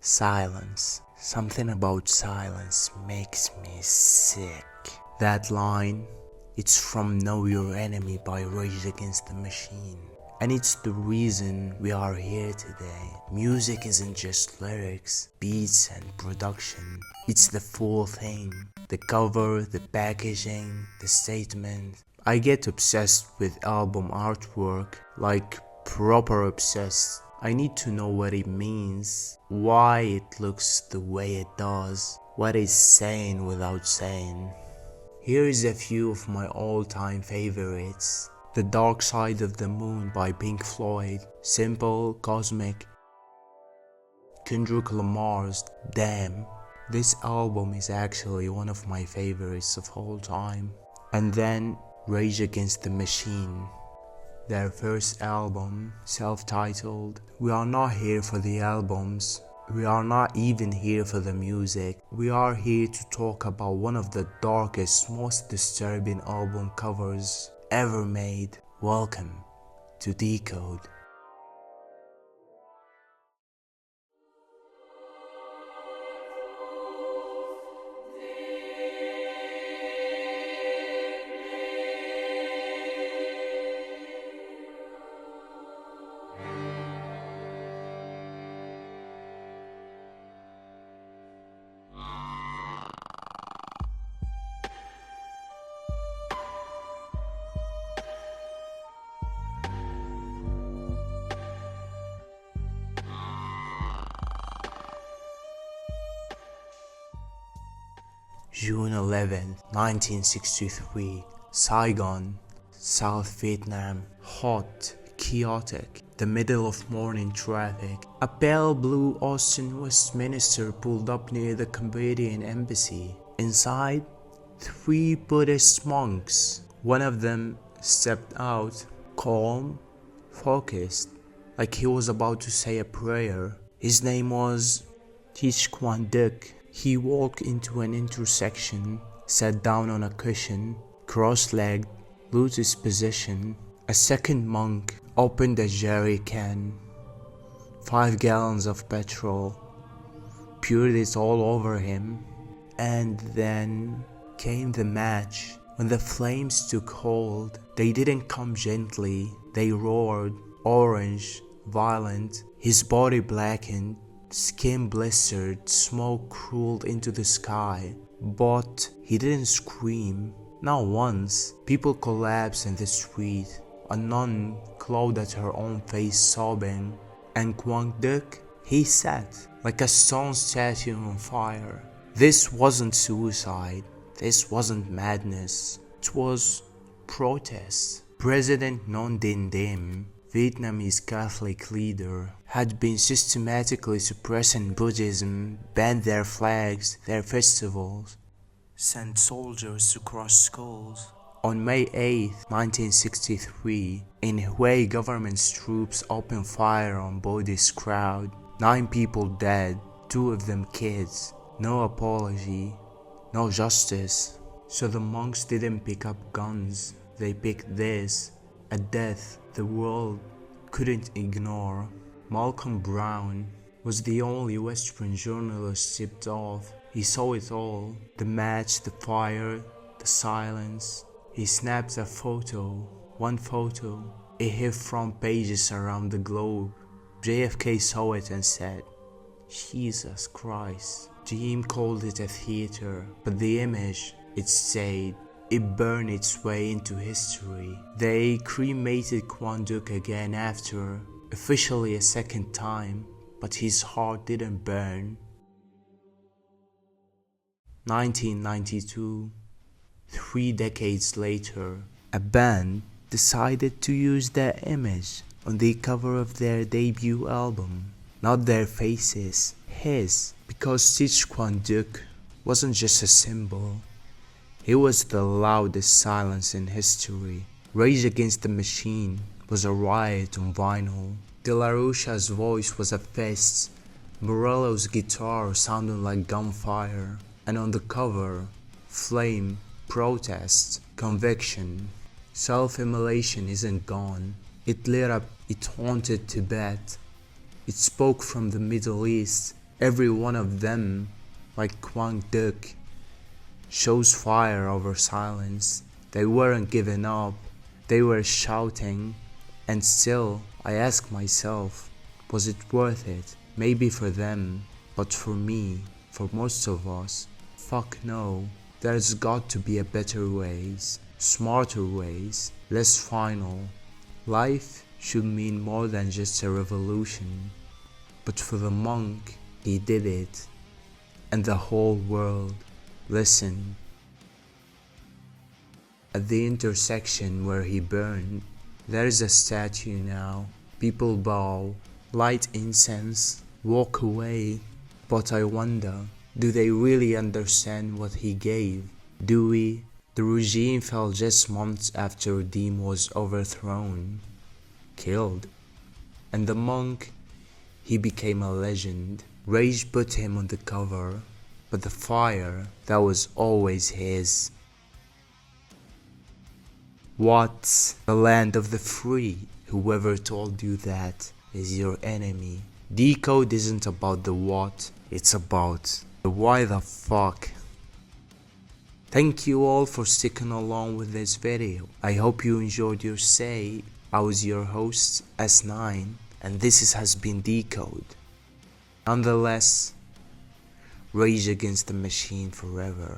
Silence. Something about silence makes me sick. That line, it's from Know Your Enemy by Rage Against the Machine. And it's the reason we are here today. Music isn't just lyrics, beats and production. It's the full thing. The cover, the packaging, the statement. I get obsessed with album artwork, like proper obsessed. I need to know what it means, why it looks the way it does, what it's saying without saying. Here is a few of my all-time favorites. The Dark Side of the Moon by Pink Floyd, simple, cosmic. Kendrick Lamar's Damn. This album is actually one of my favorites of all time. And then Rage Against the Machine. Their first album, self-titled. We are not here for the albums. We are not even here for the music. We are here to talk about one of the darkest, most disturbing album covers ever made. Welcome to Decode. June 11, 1963, Saigon, South Vietnam. Hot, chaotic, the middle of morning traffic. A pale blue Austin Westminster pulled up near the Cambodian embassy. Inside, 3 Buddhist monks. One of them stepped out, calm, focused, like he was about to say a prayer. His name was Thích Quảng Đức. He walked into an intersection, sat down on a cushion, cross-legged, lotus position. A second monk opened a jerry can, 5 gallons of petrol, poured it all over him, and then came the match. When the flames took hold, they didn't come gently, they roared, orange, violent. His body blackened, skin blistered, smoke crawled into the sky, but he didn't scream, not once. People collapsed in the street. A nun clawed at her own face, sobbing, and Quảng Đức, he sat like a stone statue on fire. This wasn't suicide, this wasn't madness, it was protest. President Nguyen Dinh Diem, Vietnamese Catholic leader, had been systematically suppressing Buddhism, banned their flags, their festivals, sent soldiers to crush schools. On May 8, 1963, in Hue, government's troops opened fire on Buddhist crowd. 9 people dead, 2 of them kids. No apology, no justice. So the monks didn't pick up guns, they picked this, a death the world couldn't ignore. Malcolm Brown was the only Western journalist tipped off. He saw it all, the match, the fire, the silence. He snapped a photo, one photo. It hit front pages around the globe. JFK saw it and said, Jesus Christ. Jim called it a theater, but the image, it stayed. It burned its way into history. They cremated Quảng Đức again after, officially a second time, but his heart didn't burn. 1992, 3 decades later, a band decided to use that image on the cover of their debut album. Not their faces, his, because Thích Quảng Đức wasn't just a symbol. He was the loudest silence in history. Rage Against the Machine was a riot on vinyl. De La Rocha's voice was a fist. Morello's guitar sounded like gunfire. And on the cover, flame, protest, conviction. Self-immolation isn't gone. It lit up, it haunted Tibet. It spoke from the Middle East Every one of them, like Quảng Đức, shows fire over silence. They weren't giving up, they were shouting. And still, I ask myself, was it worth it? Maybe for them, but for me, for most of us, fuck no. There's got to be a better ways, smarter ways, less final. Life should mean more than just a revolution. But for the monk, he did it. And the whole world listened. At the intersection where he burned, there is a statue now. People bow, light incense, walk away. But I wonder, do they really understand what he gave? Do we? The regime fell just months after Deem was overthrown, killed. And the monk, he became a legend. Rage put him on the cover, but the fire, that was always his. What's the land of the free? Whoever told you that is your enemy. Decode isn't about the what, it's about the why the fuck. Thank you all for sticking along with this video. I hope you enjoyed your stay. I was your host, S9, and this has been Decode. Nonetheless, rage against the machine forever.